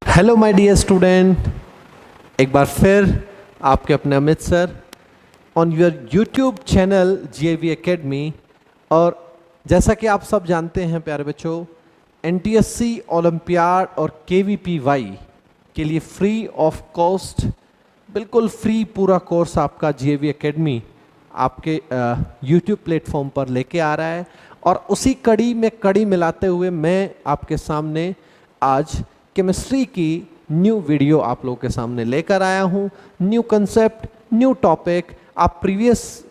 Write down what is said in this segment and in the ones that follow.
Hello my dear student, एक बार फिर आपके अपने Amit sir on your YouTube channel GAV academy. और जैसा कि आप सब जानते हैं प्यारे बच्चों, एनटीएससी ओलंपियाड और केवीपीवाई के लिए फ्री ऑफ कॉस्ट, बिल्कुल फ्री पूरा कोर्स आपका जीएवी एकेडमी आपके यूट्यूब प्लेटफॉर्म पर लेके आ रहा है। और उसी कड़ी में कड़ी मिलाते हुए मैं आपके सामने आज केमिस्ट्री की न्यू वीडियो आप लोगों के सामने लेकर आया हूँ। New concept, new topic. आप प्रीवियस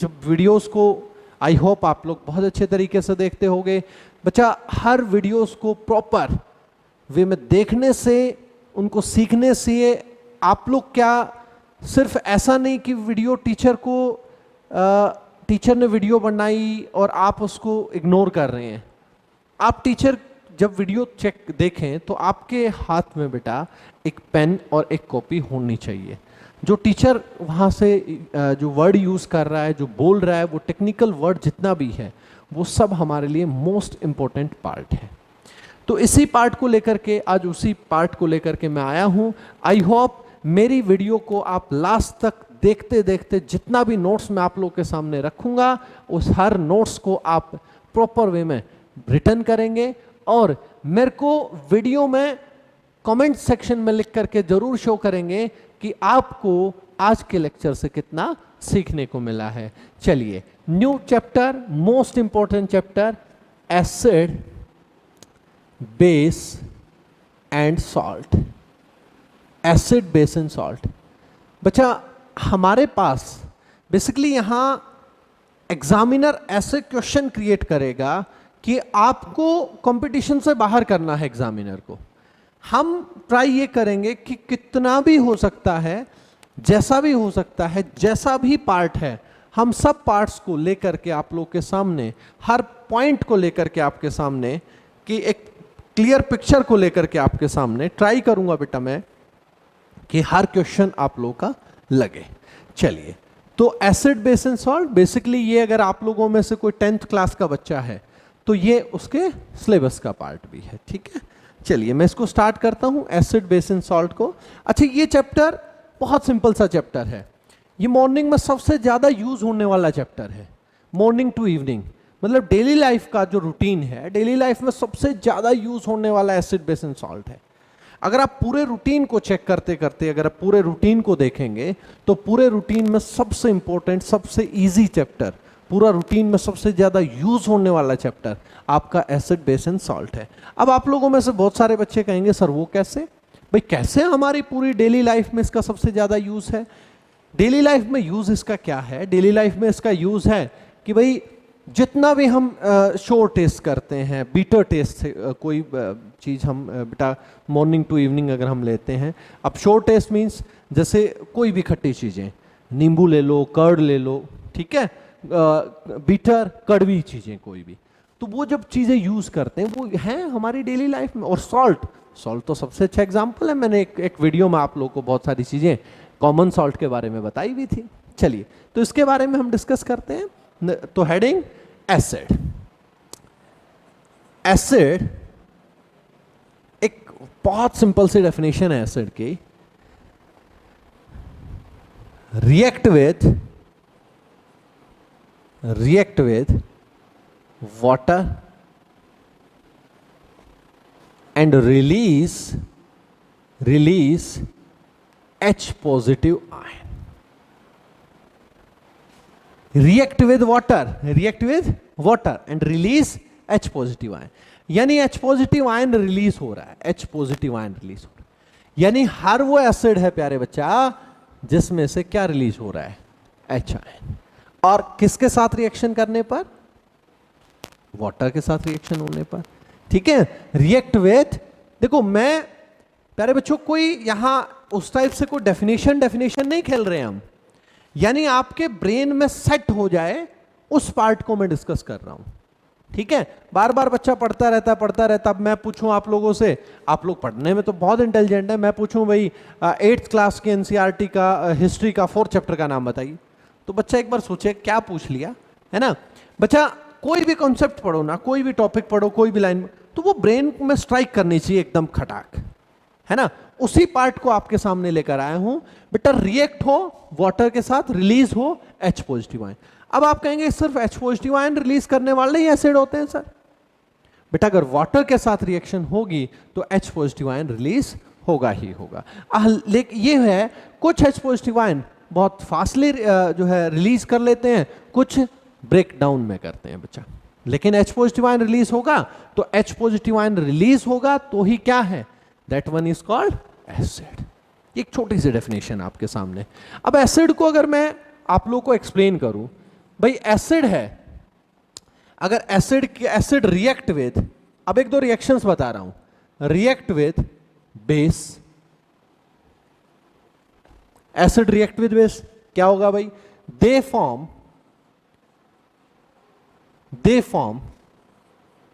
जब वीडियोस को आई होप आप लोग बहुत अच्छे तरीके से देखते होंगे। बच्चा, हर वीडियोस को प्रॉपर वे में देखने से, उनको सीखने से आप लोग क्या सिर्फ ऐसा नहीं कि वीडियो टीचर ने वीडियो बनाई और आप उसको इग्नोर कर रहे हैं। आप टीचर जब वीडियो देखें तो आपके हाथ में बेटा एक पेन और एक कॉपी होनी चाहिए। जो टीचर वहाँ से जो वर्ड यूज़ कर रहा है, जो बोल रहा है, वो टेक्निकल वर्ड जितना भी है वो सब हमारे लिए मोस्ट इम्पोर्टेंट पार्ट है। तो इसी पार्ट को लेकर के, आज उसी पार्ट को लेकर के मैं आया हूँ। आई होप मेरी वीडियो को आप लास्ट तक देखते देखते जितना भी नोट्स मैं आप लोग के सामने रखूँगा उस हर नोट्स को आप प्रॉपर वे में रिटर्न करेंगे और मेरे को वीडियो में कमेंट सेक्शन में लिख करके जरूर शो करेंगे कि आपको आज के लेक्चर से कितना सीखने को मिला है। चलिए, new chapter, most important chapter, acid, base and salt. Acid, base and salt. बच्चा, हमारे पास बेसिकली यहां एग्जामिनर ऐसे क्वेश्चन क्रिएट करेगा कि आपको कंपटीशन से बाहर करना है एग्जामिनर को। हम ट्राई ये करेंगे कि कितना भी हो सकता है, जैसा भी हो सकता है, जैसा भी पार्ट है, हम सब पार्ट्स को लेकर के आप लोग के सामने, हर पॉइंट को लेकर के आपके सामने, कि एक क्लियर पिक्चर को लेकर के आपके सामने ट्राई करूंगा बेटा मैं कि हर क्वेश्चन आप लोगों का लगे। चलिए, तो acid, base and salt, basically ये अगर आप लोगों में से कोई 10th क्लास का बच्चा है तो ये उसके सिलेबस का पार्ट भी है। ठीक है, चलिए मैं इसको स्टार्ट करता हूं, एसिड, बेस एंड सॉल्ट को। अच्छा, ये चैप्टर बहुत सिंपल सा चैप्टर है। ये मॉर्निंग में सबसे ज्यादा यूज होने वाला चैप्टर है। मॉर्निंग टू इवनिंग, मतलब डेली लाइफ का जो रूटीन है, डेली लाइफ में सबसे ज्यादा यूज होने वाला एसिड, बेस एंड सॉल्ट है। अगर आप पूरे रूटीन को चेक करते करते अगर आप पूरे रूटीन को देखेंगे तो पूरे रूटीन में सबसे इंपॉर्टेंट, सबसे इजी चैप्टर, पूरा रूटीन में सबसे ज्यादा यूज होने वाला चैप्टर आपका एसिड, बेस एंड सॉल्ट है। अब आप लोगों में से बहुत सारे बच्चे कहेंगे सर वो कैसे? भाई कैसे हमारी पूरी डेली लाइफ में इसका सबसे ज्यादा यूज है? डेली लाइफ में यूज इसका क्या है? डेली लाइफ में इसका यूज है कि भाई जितना भी हम शोर टेस्ट करते हैं, बीटर टेस्ट से कोई चीज़ हम बेटा मॉर्निंग टू इवनिंग अगर हम लेते हैं, अब शोर टेस्ट मीन्स जैसे कोई भी खट्टी चीज़ें, नींबू ले लो, कर्ड ले लो, ठीक है, बीटर कड़वी चीज़ें कोई भी, तो वो जब चीज़ें यूज़ करते हैं वो हैं हमारी डेली लाइफ में। और सॉल्ट तो सबसे अच्छा एग्जाम्पल है। मैंने एक वीडियो में आप लोगों को बहुत सारी चीज़ें कॉमन सॉल्ट के बारे में बताई हुई थी। चलिए, तो इसके बारे में हम डिस्कस करते हैं। तो हेडिंग एसिड। एसिड एक बहुत सिंपल सी डेफिनेशन है एसिड की। React with water and release H positive ion. React with water and release H positive ion, यानी H पॉजिटिव आयन रिलीज हो रहा है, H पॉजिटिव आयन रिलीज हो रहा है। यानी हर वो एसिड है प्यारे बच्चा जिसमें से क्या रिलीज हो रहा है? H ion. और किसके साथ रिएक्शन करने पर? वाटर के साथ रिएक्शन होने पर। ठीक है, रिएक्ट विथ, देखो मैं प्यारे बच्चों कोई यहां उस टाइप से कोई डेफिनेशन नहीं खेल रहे हैं हम, यानी आपके ब्रेन में सेट हो जाए उस पार्ट को मैं डिस्कस कर रहा हूं। ठीक है, बार बार बच्चा पढ़ता रहता। अब मैं पूछूं आप लोगों से, आप लोग पढ़ने में तो बहुत इंटेलिजेंट है, मैं पूछूं भाई 8th क्लास के एनसीईआरटी का हिस्ट्री का 4th चैप्टर का नाम बताइए, तो बच्चा एक बार सोचे क्या पूछ लिया, है ना। बच्चा कोई भी कॉन्सेप्ट पढ़ो ना, कोई भी टॉपिक पढ़ो, कोई भी लाइन, तो वो ब्रेन में स्ट्राइक करनी चाहिए एकदम खटाक, है ना। उसी पार्ट को आपके सामने लेकर आया हूं बेटा। रिएक्ट हो वाटर के साथ, रिलीज हो H पॉजिटिव आयन। अब आप कहेंगे सिर्फ H पॉजिटिव आयन रिलीज करने वाले ही एसिड होते हैं सर। बेटा अगर वाटर के साथ रिएक्शन होगी तो H पॉजिटिव आयन रिलीज होगा ही होगा। लेकिन ये है कुछ H पॉजिटिव आयन बहुत फास्टली जो है रिलीज कर लेते हैं, कुछ ब्रेक डाउन में करते हैं बच्चा। लेकिन H पॉजिटिव आयन रिलीज होगा तो H पॉजिटिव आयन रिलीज होगा तो ही क्या है, that one is called acid. एक छोटी सी डेफिनेशन आपके सामने। अब एसिड को अगर मैं आप लोगों को एक्सप्लेन करूं, भाई एसिड है, अगर एसिड रिएक्ट विद, अब एक दो रिएक्शंस बता रहा हूं, react with base, acid react with base, क्या होगा भाई, they form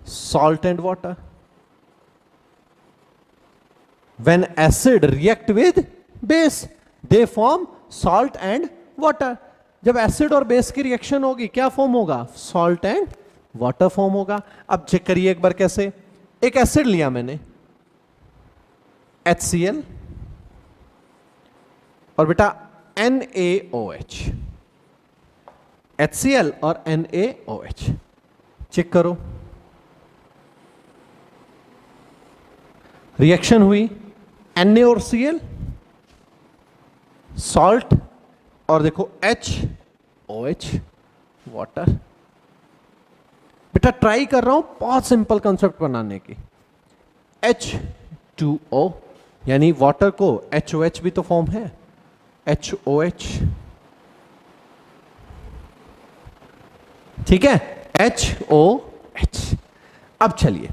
salt and water. When acid react with base, they form salt and water. जब एसिड और बेस की रिएक्शन होगी क्या फॉर्म होगा, सॉल्ट एंड वाटर फॉर्म होगा। अब चेक करिए एक बार कैसे। एक एसिड लिया मैंने HCl और बेटा NaOH, HCl और NaOH, चेक करो रिएक्शन हुई, Na और Cl, सॉल्ट, और देखो HOH, वाटर। बेटा ट्राई कर रहा हूं बहुत सिंपल कंसेप्ट बनाने की। H2O यानी वाटर को HOH भी तो फॉर्म है, HOH, ठीक है, HOH। अब चलिए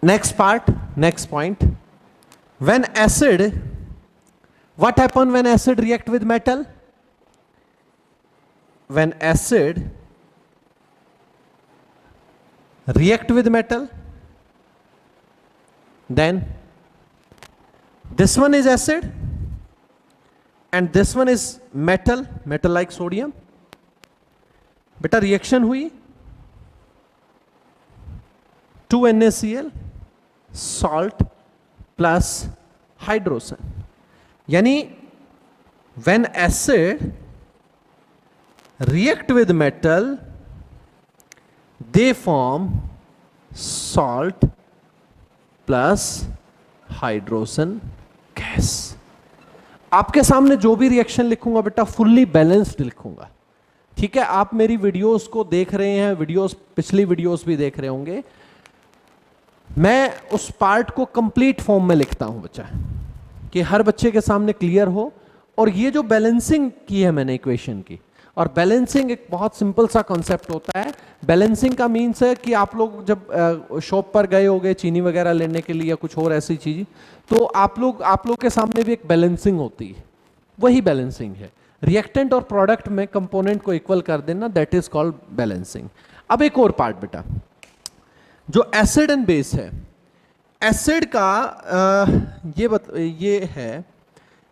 next part, next point. When acid, what happen when acid react with metal? When acid react with metal, then this one is acid and this one is metal, metal like sodium. बेटा reaction हुई, 2 NaCl, salt plus hydrogen, यानी when acid react with metal they form salt plus hydrogen gas। आपके सामने जो भी reaction लिखूंगा बेटा fully balanced लिखूंगा, ठीक है। आप मेरी वीडियोस को देख रहे हैं, वीडियोस पिछली वीडियोस भी देख रहे होंगे, मैं उस पार्ट को कंप्लीट फॉर्म में लिखता हूं बच्चा, कि हर बच्चे के सामने क्लियर हो। और ये जो बैलेंसिंग की है मैंने इक्वेशन की, और बैलेंसिंग एक बहुत सिंपल सा कॉन्सेप्ट होता है। बैलेंसिंग का मीन्स है कि आप लोग जब शॉप पर गए होंगे चीनी वगैरह लेने के लिए या कुछ और ऐसी चीज, तो आप लोग के सामने भी एक बैलेंसिंग होती है, वही बैलेंसिंग है। रिएक्टेंट और प्रोडक्ट में कंपोनेंट को इक्वल कर देना, दैट इज कॉल्ड बैलेंसिंग। अब एक और पार्ट बेटा, जो एसिड एंड बेस है, एसिड का ये है,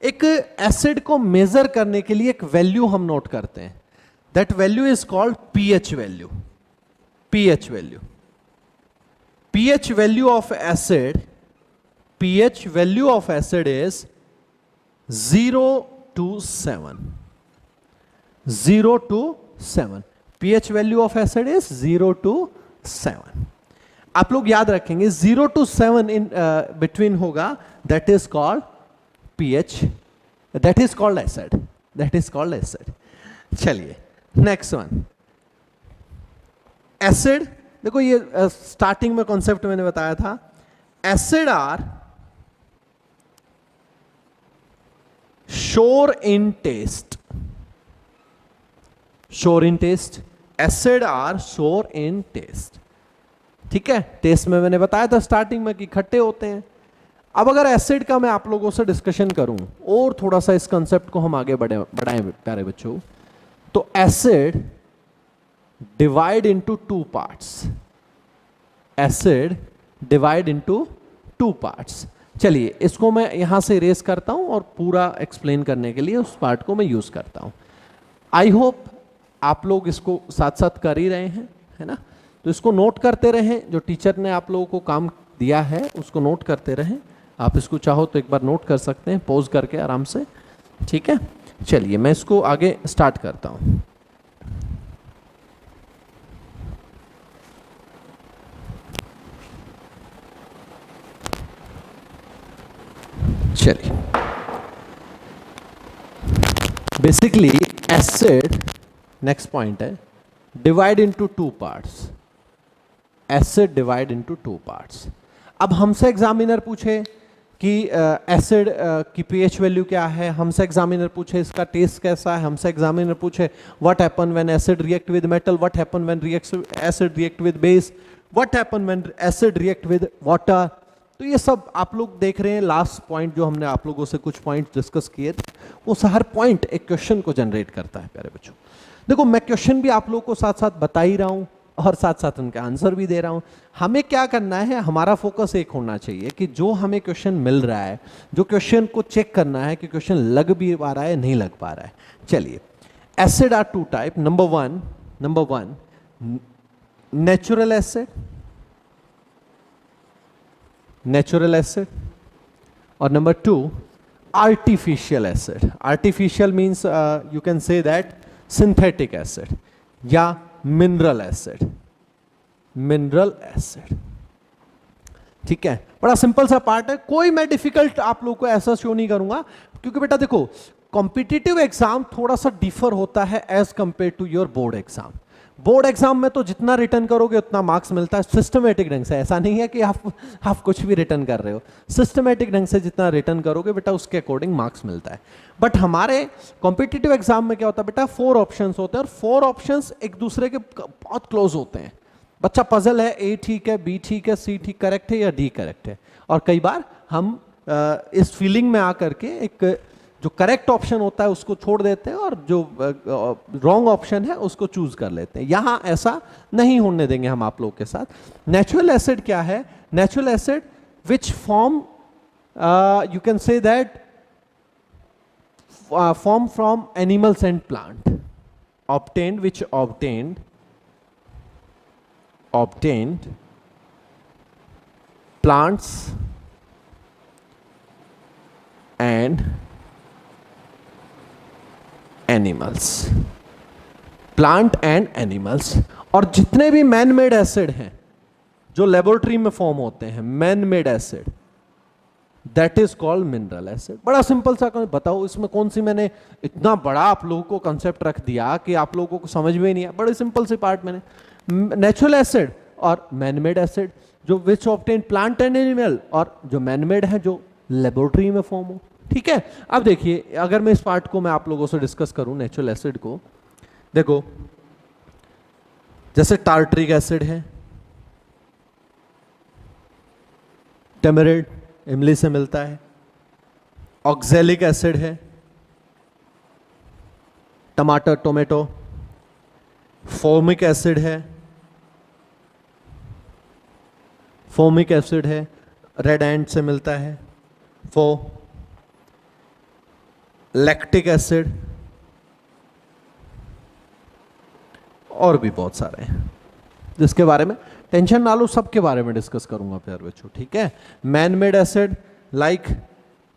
एक एसिड को मेजर करने के लिए एक वैल्यू हम नोट करते हैं, that value is called pH value. PH value, pH value of acid, pH value of acid is 0 to 7, 0 to 7। pH value of acid is 0 to 7। आप लोग याद रखेंगे 0 to 7 इन बिटवीन होगा, that is called pH, that is called acid, that is called acid. चलिए next one, acid. देखो ये starting में concept मैंने बताया था, acid are sour in taste, sour in taste, acid are sour in taste, ठीक है। टेस्ट में मैंने बताया था स्टार्टिंग में कि खट्टे होते हैं। अब अगर एसिड का मैं आप लोगों से डिस्कशन करूं और थोड़ा सा इस कंसेप्ट को हम आगे बढ़ाएं प्यारे बच्चों, तो acid divide into 2 parts, acid divide into 2 parts. चलिए इसको मैं यहां से इरेज करता हूं और पूरा एक्सप्लेन करने के लिए उस पार्ट को मैं यूज करता हूं। आई होप आप लोग इसको साथ साथ कर ही रहे हैं, है ना? तो इसको नोट करते रहें, जो टीचर ने आप लोगों को काम दिया है उसको नोट करते रहें। आप इसको चाहो तो एक बार नोट कर सकते हैं पॉज करके आराम से, ठीक है? चलिए मैं इसको आगे स्टार्ट करता हूं। चलिए, बेसिकली एसिड, नेक्स्ट पॉइंट है, divide into two parts. Acid divide into two parts. अब हमसे एग्जामिनर पूछे कि एसिड की पीएच वैल्यू क्या है, हमसे एग्जामिनर पूछे इसका टेस्ट कैसा है, हमसे एग्जामिनर पूछे what happen when acid react with metal, what happen when acid react with base, what happen when acid react with water. तो ये सब आप लोग देख रहे हैं। लास्ट पॉइंट जो हमने आप लोगों से कुछ पॉइंट डिस्कस किए थे, वो हर पॉइंट एक क्वेश्चन को जनरेट करता है प्यारे बच्चों। देखो मैं क्वेश्चन भी आप लोगों को साथ साथ बता ही रहा हूं और साथ साथ उनका आंसर भी दे रहा हूं। हमें क्या करना है, हमारा फोकस एक होना चाहिए कि जो हमें क्वेश्चन मिल रहा है, जो क्वेश्चन को चेक करना है कि क्वेश्चन लग भी पा रहा है नहीं लग पा रहा है। चलिए, acid are two type. Number one natural acid और number two artificial acid. Artificial means you can say that synthetic acid या mineral acid. ठीक है, बड़ा सिंपल सा पार्ट है, कोई मैं डिफिकल्ट आप लोगों को ऐसा शो नहीं करूंगा, क्योंकि बेटा देखो कॉम्पिटिटिव एग्जाम थोड़ा सा डिफर होता है as compare to your board exam. Board exam में तो जितना रिटर्न करोगे उतना मार्क्स मिलता है सिस्टमेटिक ढंग से। ऐसा नहीं है कि आप कुछ भी रिटर्न कर रहे हो, सिस्टमेटिक ढंग से जितना रिटर्न करोगे बेटा उसके अकॉर्डिंग मार्क्स मिलता है। बट हमारे कॉम्पिटिटिव एग्जाम में क्या होता है बेटा, 4 ऑप्शंस होते हैं और 4 ऑप्शंस एक दूसरे के बहुत क्लोज होते हैं। बच्चा पजल है, ए ठीक है, बी ठीक है, सी ठीक करेक्ट है या डी करेक्ट है। और कई बार हम इस फीलिंग में आकर के एक जो करेक्ट ऑप्शन होता है उसको छोड़ देते हैं और जो रॉन्ग ऑप्शन है उसको चूज कर लेते हैं। यहां ऐसा नहीं होने देंगे हम आप लोग के साथ। नेचुरल एसिड क्या है? Natural acid which form you can say that form from animals and plant, obtained plants and animals, plant and animals. और जितने भी मैन मेड एसिड हैं जो लेबोरेटरी में फॉर्म होते हैं, man made acid, that is called mineral acid. बड़ा simple सा बताओ, इसमें कौन सी मैंने इतना बड़ा आप लोगों को कंसेप्ट रख दिया कि आप लोगों को समझ में नहीं आया। बड़े सिंपल से पार्ट मैंने, नेचुरल एसिड और मैन मेड एसिड जो विच ऑब्टेन प्लांट एंड एनिमल, और जो मैन मेड है जो लेबोरेटरी में फॉर्म हो। ठीक है, अब देखिए अगर मैं इस पार्ट को मैं आप लोगों से डिस्कस करूं, नेचुरल एसिड को, देखो जैसे टार्टरिक एसिड है, टेमरिड इमली से मिलता है, ऑक्जेलिक एसिड है, टमाटर टोमेटो, फोमिक एसिड है, रेड एंट से मिलता है, लैक्टिक एसिड, और भी बहुत सारे हैं जिसके बारे में टेंशन ना लो, सबके बारे में डिस्कस करूंगा प्यारे बच्चों। ठीक है, man made acid like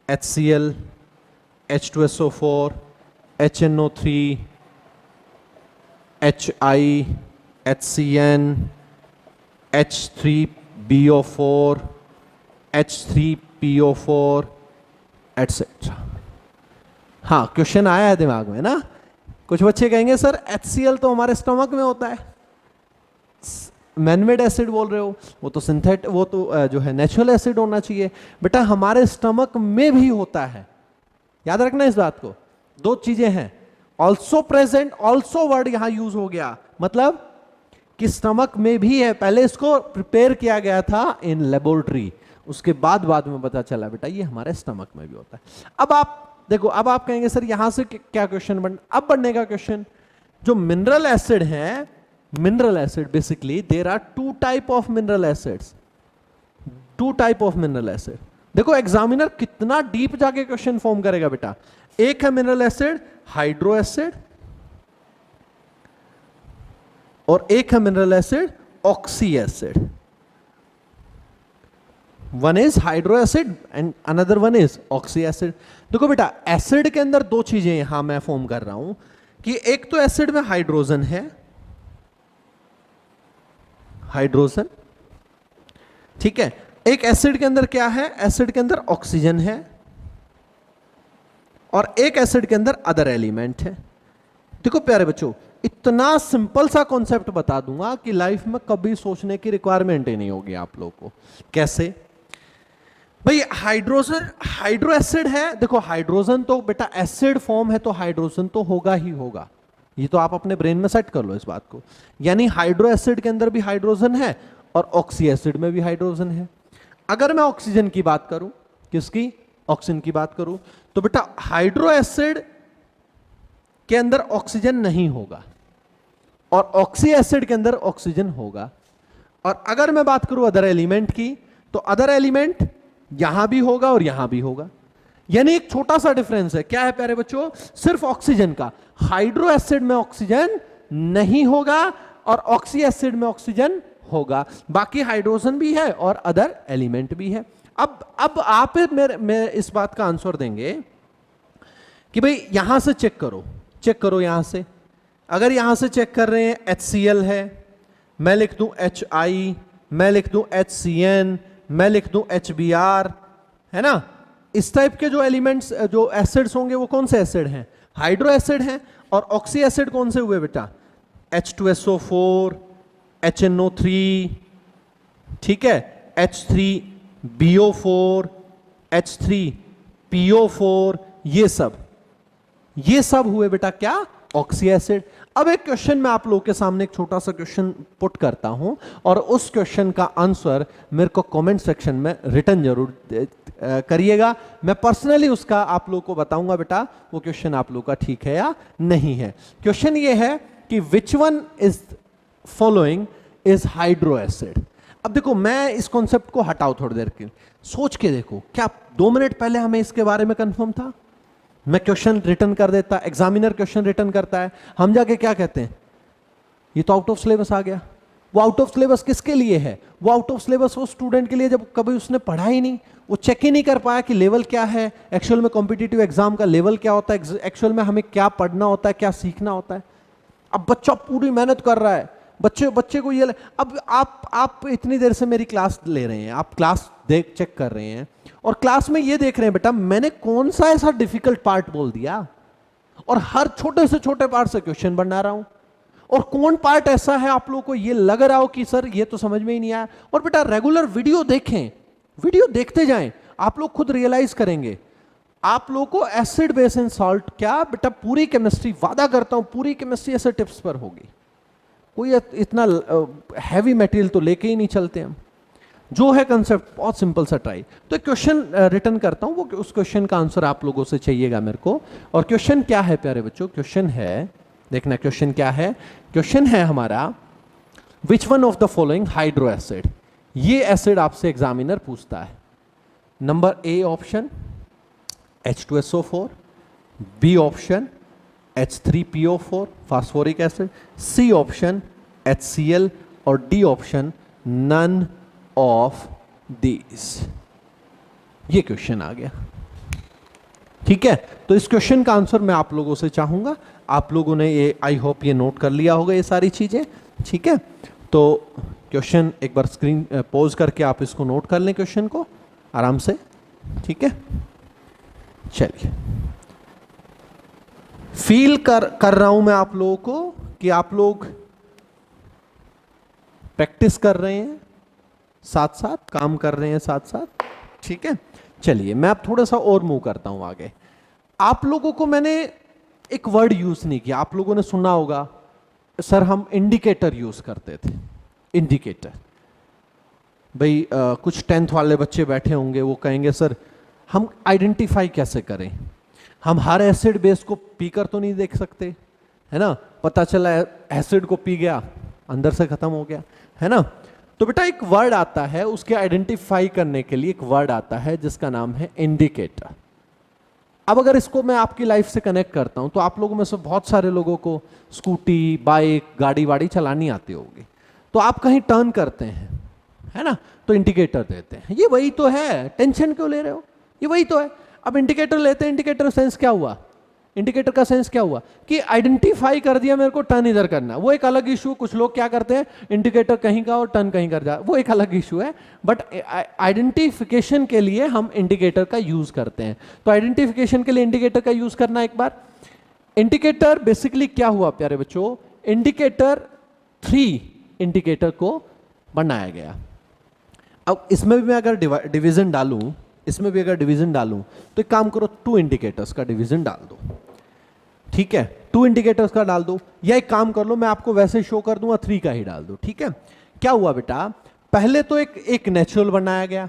HCl, H2SO4, HNO3, HI, HCN, H3BO4, H3PO4 etcetera. हाँ, क्वेश्चन आया है दिमाग में ना, कुछ बच्चे कहेंगे सर HCl तो हमारे स्टमक में होता है, मैनमेड एसिड बोल रहे हो, वो तो वो तो जो है नेचुरल एसिड होना चाहिए। बेटा हमारे स्टमक में भी होता है, याद रखना इस बात को। 2 चीजें हैं, ऑल्सो प्रेजेंट, ऑल्सो वर्ड यहां यूज हो गया, मतलब कि स्टमक में भी है। पहले इसको प्रिपेयर किया गया था इन लेबोरेटरी, उसके बाद में पता चला बेटा ये हमारे स्टमक में भी होता है। अब आप देखो, अब आप कहेंगे सर यहां से क्या क्वेश्चन अब बनने का क्वेश्चन, जो मिनरल एसिड है, mineral acid basically there are 2 type of mineral acids, 2 type of mineral acid. देखो एग्जामिनर कितना डीप जाके क्वेश्चन फॉर्म करेगा बेटा। एक है मिनरल एसिड हाइड्रो एसिड और एक है mineral acid oxy acid. One is hydro acid and another one is oxy acid. देखो बेटा, एसिड के अंदर दो चीजें यहां मैं फॉर्म कर रहा हूं कि एक तो एसिड में हाइड्रोजन है, हाइड्रोजन, ठीक है। एक एसिड के अंदर क्या है, एसिड के अंदर ऑक्सीजन है, और एक एसिड के अंदर अदर एलिमेंट है। देखो प्यारे बच्चों, इतना सिंपल सा कॉन्सेप्ट बता दूंगा कि लाइफ में कभी सोचने की रिक्वायरमेंट ही नहीं होगी आप लोगों को। कैसे भाई, हाइड्रोजन हाइड्रो एसिड है, देखो हाइड्रोजन तो बेटा एसिड फॉर्म है तो हाइड्रोजन तो होगा ही होगा, ये तो आप अपने ब्रेन में सेट कर लो इस बात को। यानी हाइड्रो एसिड के अंदर भी हाइड्रोजन है और ऑक्सी एसिड में भी हाइड्रोजन है। अगर मैं ऑक्सीजन की बात करूं, किसकी, ऑक्सीजन की बात करूं, तो बेटा हाइड्रो एसिड के अंदर ऑक्सीजन नहीं होगा और ऑक्सी एसिड के अंदर ऑक्सीजन होगा। और अगर मैं बात करूं अदर एलिमेंट की, तो अदर एलिमेंट यहां भी होगा और यहां भी होगा। यानी एक छोटा सा डिफरेंस है, क्या है प्यारे बच्चों, सिर्फ ऑक्सीजन का। हाइड्रो एसिड में ऑक्सीजन नहीं होगा और ऑक्सी एसिड में ऑक्सीजन होगा, बाकी हाइड्रोजन भी है और अदर एलिमेंट भी है। अब आप मेरे इस बात का आंसर देंगे कि भाई यहां से चेक करो यहां से। अगर यहां से चेक कर रहे हैं HCl है, मैं लिख दूं HI, मैं लिख दूं HCN, मैं लिख दूं HBr, है ना। इस टाइप के जो एलिमेंट्स, जो एसिड्स होंगे वो कौन से एसिड हैं, हाइड्रो एसिड हैं। और ऑक्सी एसिड कौन से हुए बेटा, H2SO4, HNO3, ठीक है, H3BO4, H3PO4, ये सब हुए बेटा क्या, ऑक्सी एसिड। अब एक क्वेश्चन मैं आप लोगों के सामने एक छोटा सा क्वेश्चन पुट करता हूं और उस क्वेश्चन का आंसर मेरे को कमेंट सेक्शन में रिटर्न जरूर करिएगा। मैं पर्सनली उसका आप लोगों को बताऊंगा बेटा वो क्वेश्चन आप लोगों का ठीक है या नहीं है। क्वेश्चन ये है कि which one is following is hydro acid. अब देखो, मैं इस कॉन्सेप्ट को हटाओ थोड़ी देर के, सोच के देखो, क्या 2 मिनट पहले हमें इसके बारे में कंफर्म था। मैं क्वेश्चन रिटर्न कर देता, एग्जामिनर क्वेश्चन रिटर्न करता है, हम जाके क्या कहते हैं, ये तो आउट ऑफ सिलेबस आ गया। वो आउट ऑफ सिलेबस किसके लिए है, वो आउट ऑफ सिलेबस वो स्टूडेंट के लिए जब कभी उसने पढ़ा ही नहीं, वो चेक ही नहीं कर पाया कि लेवल क्या है, एक्चुअल में कॉम्पिटिटिव एग्जाम का लेवल क्या होता है, एक्चुअल में हमें क्या पढ़ना होता है, क्या सीखना होता है। अब बच्चा पूरी मेहनत कर रहा है, बच्चे को ये अब आप इतनी देर से मेरी क्लास ले रहे हैं, आप क्लास देख चेक कर रहे हैं और क्लास में ये देख रहे हैं बेटा मैंने कौन सा ऐसा डिफिकल्ट पार्ट बोल दिया, और हर छोटे से छोटे पार्ट से क्वेश्चन बना रहा हूं, और कौन पार्ट ऐसा है आप लोगों को ये लग रहा हो कि सर ये तो समझ में ही नहीं आया। और बेटा रेगुलर वीडियो देखें, वीडियो देखते जाएं, आप लोग खुद रियलाइज करेंगे। आप लोगों को एसिड बेस एंड सॉल्ट क्या बेटा, पूरी केमिस्ट्री, वादा करता हूं पूरी केमिस्ट्री ऐसे टिप्स पर होगी। कोई इतना हैवी मटेरियल तो लेके ही नहीं चलते हम, जो है कंसेप्ट बहुत सिंपल सा ट्राई। तो एक क्वेश्चन रिटर्न करता हूं, वो उस क्वेश्चन का आंसर आप लोगों से चाहिएगा मेरे को। और क्वेश्चन क्या है प्यारे बच्चों, क्वेश्चन है, देखना क्वेश्चन क्या है, क्वेश्चन है हमारा which one of the following hydro acid. ये एसिड आपसे एग्जामिनर पूछता है। Number A option H2SO4, B option H3PO4 phosphoric acid, C option HCl और D option none of these. ये क्वेश्चन आ गया, ठीक है। तो इस क्वेश्चन का आंसर मैं आप लोगों से चाहूंगा, आप लोगों ने ये आई होप ये नोट कर लिया होगा ये सारी चीजें, ठीक है। तो क्वेश्चन एक बार स्क्रीन पॉज करके आप इसको नोट कर लें क्वेश्चन को आराम से, ठीक है। चलिए, फील कर रहा हूं मैं आप लोगों को कि आप लोग प्रैक्टिस कर रहे हैं, साथ साथ काम कर रहे हैं साथ साथ, ठीक है। चलिए मैं अब थोड़ा सा और मूव करता हूं आगे। आप लोगों को मैंने एक वर्ड यूज नहीं किया, आप लोगों ने सुना होगा सर हम इंडिकेटर यूज करते थे। इंडिकेटर भाई कुछ 10th वाले बच्चे बैठे होंगे, वो कहेंगे सर हम आइडेंटिफाई कैसे करें, हम हर एसिड बेस को पीकर तो नहीं देख सकते, है ना। पता चला एसिड को पी गया, अंदर से खत्म हो गया, है ना। तो बेटा एक वर्ड आता है, उसके आइडेंटिफाई करने के लिए एक वर्ड आता है जिसका नाम है इंडिकेटर। अब अगर इसको मैं आपकी लाइफ से कनेक्ट करता हूं तो आप लोगों में से बहुत सारे लोगों को स्कूटी, बाइक, गाड़ी वाड़ी चलानी आती होगी। तो आप कहीं टर्न करते हैं, है ना, तो इंडिकेटर देते हैं। ये वही तो है, टेंशन क्यों ले रहे हो, ये वही तो है। अब इंडिकेटर लेते हैं, इंडिकेटर सेंस क्या हुआ, इंडिकेटर का सेंस क्या हुआ कि आइडेंटिफाई कर दिया मेरे को टर्न इधर करना। वो एक अलग इशू, कुछ लोग क्या करते हैं इंडिकेटर कहीं का और टर्न कहीं कर जा, वो एक अलग इशू है। बट आइडेंटिफिकेशन के लिए हम इंडिकेटर का यूज करते हैं। तो आइडेंटिफिकेशन के लिए इंडिकेटर का यूज करना। एक बार इंडिकेटर बेसिकली क्या हुआ प्यारे बच्चों, इंडिकेटर 3 इंडिकेटर को बनाया गया। अब इसमें भी मैं अगर डिवीजन डालूं, इसमें भी अगर डिवीजन डालूं तो एक काम करो, 2 इंडिकेटर्स का डिवीजन डाल दो, ठीक है, 2 इंडिकेटर्स का डाल दो। या एक काम कर लो, मैं आपको वैसे शो कर दूंगा, 3 का ही डाल दो, ठीक है। क्या हुआ बेटा, पहले तो एक नेचुरल बनाया गया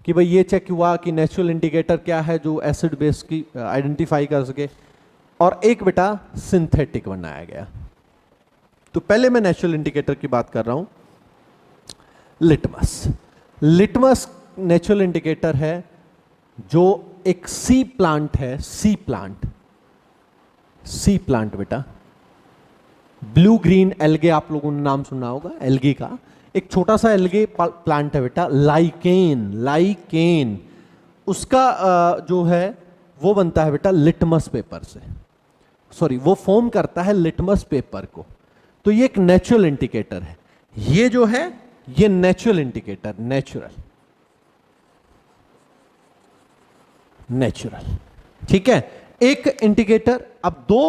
कि भाई ये चेक हुआ कि नेचुरल इंडिकेटर क्या है जो एसिड बेस की आइडेंटिफाई कर सके, और एक बेटा सिंथेटिक बनाया गया। तो पहले मैं नेचुरल इंडिकेटर की बात कर रहा हूं, लिटमस। लिटमस नेचुरल इंडिकेटर है जो एक सी प्लांट है, सी प्लांट, सी प्लांट बेटा, ब्लू ग्रीन एल्गे आप लोगों ने नाम सुना होगा, एल्गे का एक छोटा सा एल्गे प्लांट है बेटा, लाइकेन, लाइकेन, उसका जो है वो बनता है बेटा लिटमस पेपर से, सॉरी वो फॉर्म करता है लिटमस पेपर को। तो ये एक नेचुरल इंडिकेटर है, ये जो है ये नेचुरल इंडिकेटर, नेचुरल, नेचुरल, ठीक है। एक इंडिकेटर, अब 2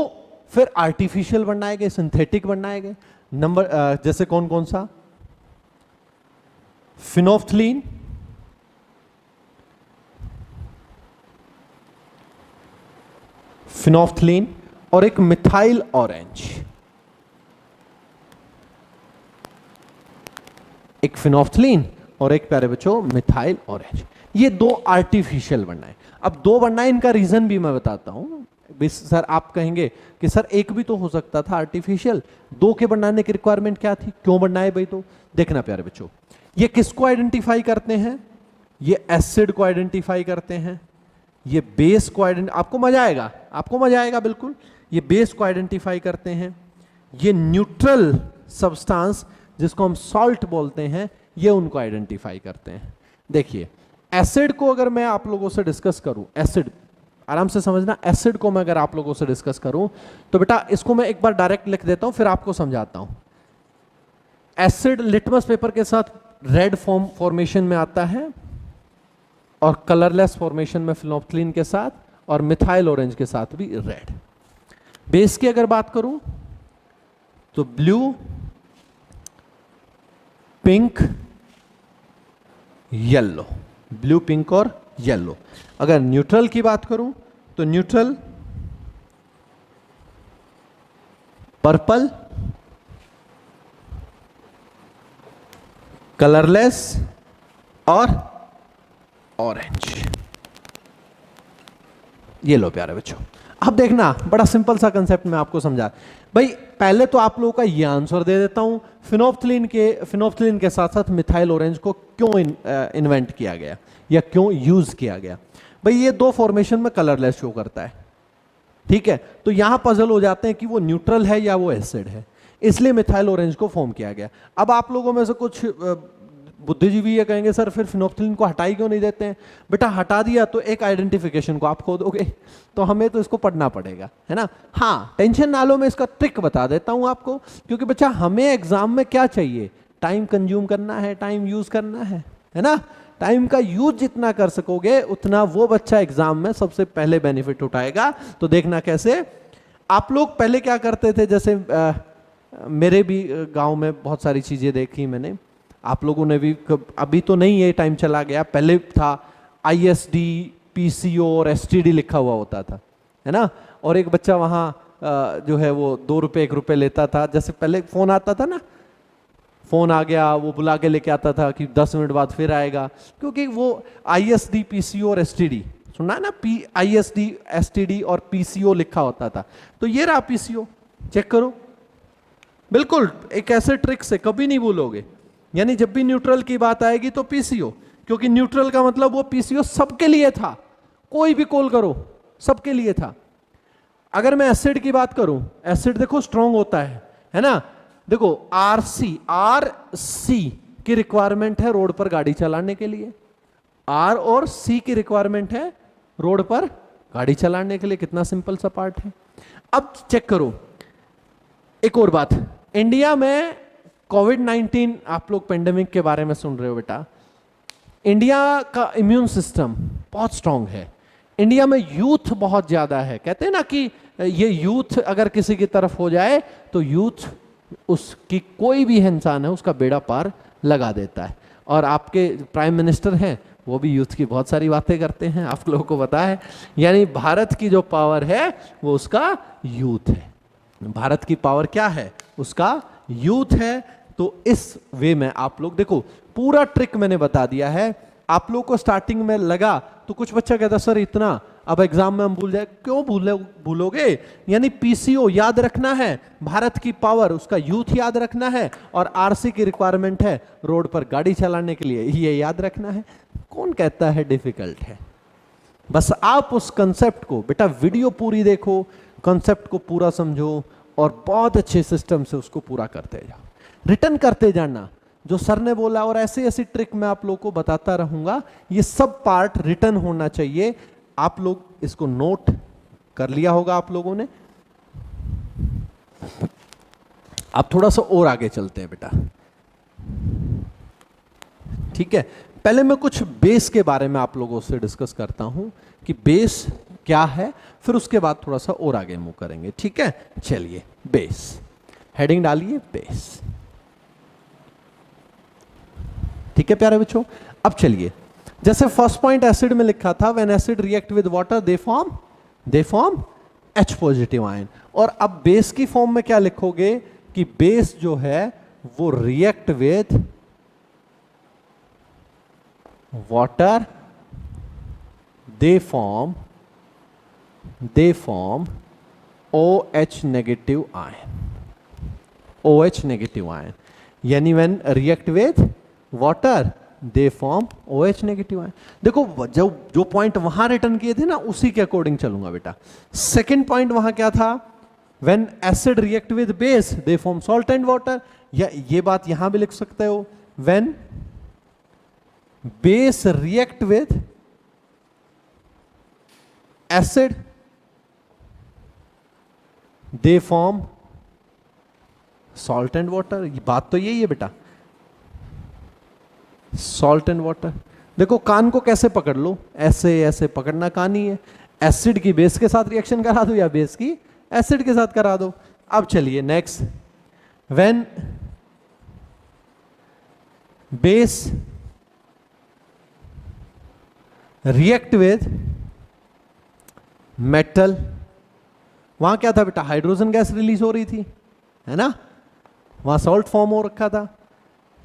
फिर आर्टिफिशियल बनाए गए, सिंथेटिक बनाए गए। नंबर जैसे कौन कौन सा, फिनोफ्थलीन, फिनोफ्थलीन और एक मिथाइल ऑरेंज, एक फिनोफ्थलीन और एक प्यारे बच्चों मिथाइल ऑरेंज। ये 2 आर्टिफिशियल बनाए। अब 2 बनाए, इनका रीजन भी मैं बताता हूं। सर आप कहेंगे कि सर एक भी तो हो सकता था आर्टिफिशियल, 2 के बनाने की रिक्वायरमेंट क्या थी, क्यों बनाए भाई? तो देखना प्यारे बच्चों, ये किसको आइडेंटिफाई करते हैं, ये एसिड को आइडेंटिफाई करते हैं, ये बेस को आपको मजा आएगा, आपको मजा आएगा बिल्कुल। ये बेस को आइडेंटिफाई करते हैं, ये न्यूट्रल सब्सटेंस जिसको हम सॉल्ट बोलते हैं, ये उनको आइडेंटिफाई करते हैं। देखिए एसिड को अगर मैं आप लोगों से डिस्कस करूं, एसिड आराम से समझना, एसिड को मैं अगर आप लोगों से डिस्कस करूं तो बेटा इसको मैं एक बार डायरेक्ट लिख देता हूं, फिर आपको समझाता हूं। एसिड लिटमस पेपर के साथ रेड फॉर्मेशन में आता है और कलरलेस फॉर्मेशन में फिनोफ्थलीन के साथ, और मिथाइल ऑरेंज के साथ भी रेड। बेस की अगर बात करूं तो blue, pink, yellow, blue, pink और येलो। अगर न्यूट्रल की बात करूं तो न्यूट्रल, पर्पल, कलरलेस और ऑरेंज। ये लो प्यारे बच्चों, अब देखना बड़ा सिंपल सा कंसेप्ट मैं आपको समझा। भाई पहले तो आप लोगों का ये आंसर दे देता हूं, फिनोफ्थलीन के साथ साथ मिथाइल ऑरेंज को क्यों इन्वेंट किया गया या क्यों यूज किया गया। भाई ये 2 फॉर्मेशन में कलरलेस शो करता है, ठीक है। तो यहां पजल हो जाते हैं कि वो न्यूट्रल है या वो एसिड है, इसलिए मिथाइल ऑरेंज को फॉर्म किया गया। अब आप लोगों में से कुछ बुद्धिजीवी ये कहेंगे सर फिर फिनोफ्थलीन को हटाई क्यों नहीं देते हैं? बेटा हटा दिया तो एक आइडेंटिफिकेशन को आप खो दोगे, तो हमें तो इसको पढ़ना पड़ेगा, है ना। हाँ टेंशन ना लो, मैं इसका ट्रिक बता देता हूं आपको, क्योंकि बच्चा हमें एग्जाम में क्या चाहिए, टाइम कंज्यूम करना है, टाइम यूज करना है ना। टाइम का यूज जितना कर सकोगे उतना वो बच्चा एग्जाम में सबसे पहले बेनिफिट उठाएगा। तो देखना कैसे, आप लोग पहले क्या करते थे, जैसे मेरे भी गांव में बहुत सारी चीजें देखी मैंने, आप लोगों ने भी, अभी तो नहीं ये टाइम चला गया, पहले था ISD, PCO और STD लिखा हुआ होता था, है ना। और एक बच्चा वहाँ जो है वो 2 रुपये 1 रुपये लेता था। जैसे पहले फ़ोन आता था ना, फ़ोन आ गया वो बुला के लेके आता था कि 10 मिनट बाद फिर आएगा, क्योंकि वो ISD, PCO और STD सुना है ना, ISD, STD और PCO लिखा होता था। तो ये रहा PCO, चेक करो, बिल्कुल एक ऐसे ट्रिक से कभी नहीं भूलोगे। यानी जब भी न्यूट्रल की बात आएगी तो PCO, क्योंकि न्यूट्रल का मतलब वो PCO सबके लिए था, कोई भी कॉल करो सबके लिए था। अगर मैं एसिड की बात करूं, एसिड देखो स्ट्रांग होता है ना। देखो आर सी की रिक्वायरमेंट है रोड पर गाड़ी चलाने के लिए, आर और सी की रिक्वायरमेंट है रोड पर गाड़ी चलाने के लिए। कितना सिंपल सा पार्ट है। अब चेक करो एक और बात, इंडिया में कोविड-19 आप लोग पेंडेमिक के बारे में सुन रहे हो बेटा। इंडिया का इम्यून सिस्टम बहुत स्ट्रांग है, इंडिया में यूथ बहुत ज्यादा है। कहते हैं ना कि ये यूथ अगर किसी की तरफ हो जाए तो यूथ उसकी कोई भी इंसान है उसका बेड़ा पार लगा देता है। और आपके प्राइम मिनिस्टर हैं वो भी यूथ की बहुत सारी बातें करते हैं, आप लोगों को पता है। यानी भारत की जो पावर है वो उसका यूथ है। भारत की पावर क्या है? उसका यूथ है। तो इस वे में आप लोग देखो, पूरा ट्रिक मैंने बता दिया है। आप लोग को स्टार्टिंग में लगा तो कुछ बच्चा कहता सर इतना, अब एग्जाम में हम भूल जाए। क्यों भूलोगे? यानी पीसीओ याद रखना है, भारत की पावर उसका यूथ याद रखना है, और आरसी की रिक्वायरमेंट है रोड पर गाड़ी चलाने के लिए, ये याद रखना है। कौन कहता है डिफिकल्ट है? बस आप उस कंसेप्ट को बेटा वीडियो पूरी देखो, कंसेप्ट को पूरा समझो और बहुत अच्छे सिस्टम से उसको पूरा करते जाओ, रिटर्न करते जाना जो सर ने बोला। और ऐसी ऐसी ट्रिक मैं आप लोगों को बताता रहूंगा, ये सब पार्ट रिटर्न होना चाहिए। आप लोग इसको नोट कर लिया होगा आप लोगों ने। अब थोड़ा सा और आगे चलते हैं बेटा, ठीक है। पहले मैं कुछ बेस के बारे में आप लोगों से डिस्कस करता हूं कि बेस क्या है, फिर उसके बाद थोड़ा सा और आगे मूव करेंगे, ठीक है। चलिए बेस, हेडिंग डालिए बेस, ठीक है प्यारे बच्चों। अब चलिए, जैसे फर्स्ट पॉइंट एसिड में लिखा था, when acid react with water they form H positive ion. और अब बेस की फॉर्म में क्या लिखोगे कि बेस जो है वो react with water they form OH negative ion, यानी when react with water they form OH negative ion. देखो जो पॉइंट वहां रिटर्न किए थे ना उसी के अकॉर्डिंग चलूंगा बेटा। सेकंड पॉइंट वहां क्या था? When acid react with base they form salt and water, या ये बात यहां भी लिख सकते हो, when base react with acid they form salt and water. ये बात तो यही है बेटा, सॉल्ट एंड वाटर। देखो कान को कैसे पकड़ लो, ऐसे ऐसे पकड़ना कान ही है। एसिड की बेस के साथ रिएक्शन करा दो या बेस की एसिड के साथ करा दो। अब चलिए next, when base react with metal, वहां क्या था बेटा? हाइड्रोजन गैस रिलीज हो रही थी, है ना, वहां सॉल्ट फॉर्म हो रखा था।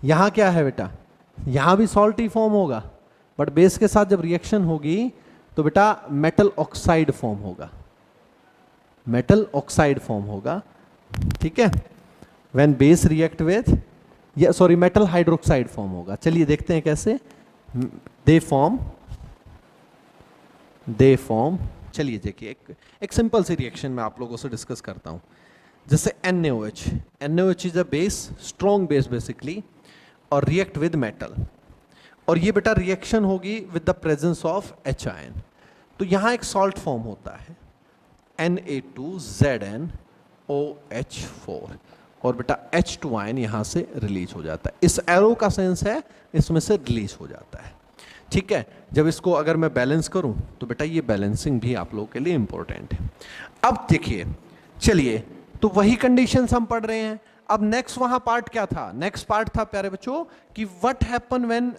यहां क्या है बेटा? यहां भी सॉल्ट ही फॉर्म होगा, बट बेस के साथ जब रिएक्शन होगी तो बेटा मेटल ऑक्साइड फॉर्म होगा, मेटल ऑक्साइड फॉर्म होगा, ठीक है। व्हेन बेस रिएक्ट विद, या सॉरी मेटल हाइड्रोक्साइड फॉर्म होगा। चलिए देखते हैं कैसे। दे फॉर्म चलिए देखिए, एक सिंपल सी रिएक्शन मैं आप लोगों से डिस्कस करता हूं। जैसे NaOH is a base, strong base basically, और रिएक्ट विद मेटल, और ये बेटा रिएक्शन होगी with the presence of H ion. तो यहां एक सॉल्ट फॉर्म होता है Na2ZnOH4, और बेटा H2 आयन यहां से रिलीज हो जाता है। इस एरो का सेंस है इसमें से रिलीज हो जाता है, ठीक है। जब इसको अगर मैं बैलेंस करूं तो बेटा ये बैलेंसिंग भी आप लोगों के लिए इंपॉर्टेंट है। अब देखिए, चलिए तो वही कंडीशंस हम पढ़ रहे हैं। अब नेक्स्ट वहां पार्ट क्या था? नेक्स्ट पार्ट था प्यारे बच्चों कि व्हाट हैपन व्हेन,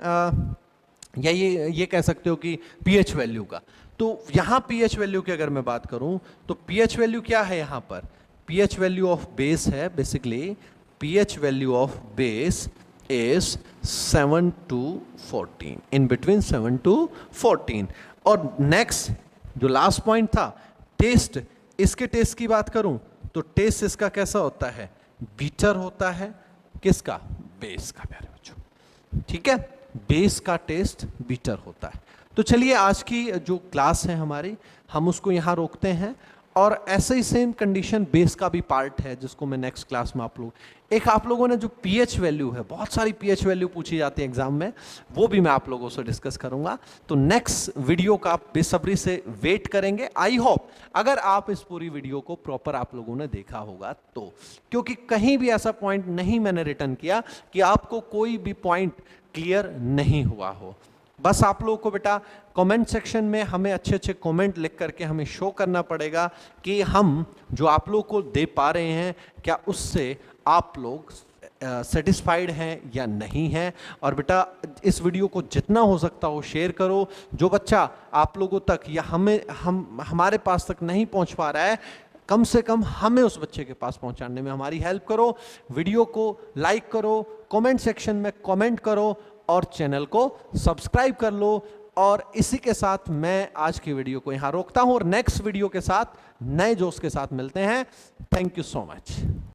या ये कह सकते हो कि पीएच वैल्यू का। तो यहां पीएच वैल्यू की अगर मैं बात करूं तो पीएच वैल्यू क्या है? यहां पर पीएच वैल्यू ऑफ बेस है, basically pH value of base is 7 to 14, in between 7 to 14। और नेक्स्ट जो लास्ट पॉइंट था टेस्ट, इसके टेस्ट की बात करूं तो टेस्ट इसका कैसा होता है? बीटर होता है। किसका? बेस का प्यारे बच्चों, ठीक है। बेस का टेस्ट बीटर होता है। तो चलिए आज की जो क्लास है हमारी, हम उसको यहाँ रोकते हैं, और ऐसे ही सेम कंडीशन बेस का भी पार्ट है जिसको मैं नेक्स्ट क्लास में आप लोगों ने जो पीएच वैल्यू है, बहुत सारी पीएच वैल्यू पूछी जाती है एग्जाम में, वो भी मैं आप लोगों से डिस्कस करूंगा। तो नेक्स्ट वीडियो का आप बेसब्री से वेट करेंगे। आई होप अगर आप इस पूरी वीडियो को प्रॉपर आप लोगों ने देखा होगा तो, क्योंकि कहीं भी ऐसा पॉइंट नहीं मैंने रिटर्न किया कि आपको कोई भी पॉइंट क्लियर नहीं हुआ हो। बस आप लोगों को बेटा कमेंट सेक्शन में हमें अच्छे अच्छे कमेंट लिख करके हमें शो करना पड़ेगा कि हम जो आप लोग को दे पा रहे हैं, क्या उससे आप लोग सेटिस्फाइड हैं या नहीं हैं। और बेटा इस वीडियो को जितना हो सकता हो शेयर करो। जो बच्चा आप लोगों तक या हमारे पास तक नहीं पहुंच पा रहा है, कम से कम हमें उस बच्चे के पास पहुंचाने में हमारी हेल्प करो। वीडियो को लाइक करो, कमेंट सेक्शन में कमेंट करो और चैनल को सब्सक्राइब कर लो। और इसी के साथ मैं आज की वीडियो को यहां रोकता हूं और नेक्स्ट वीडियो के साथ नए जोश के साथ मिलते हैं। Thank you so much.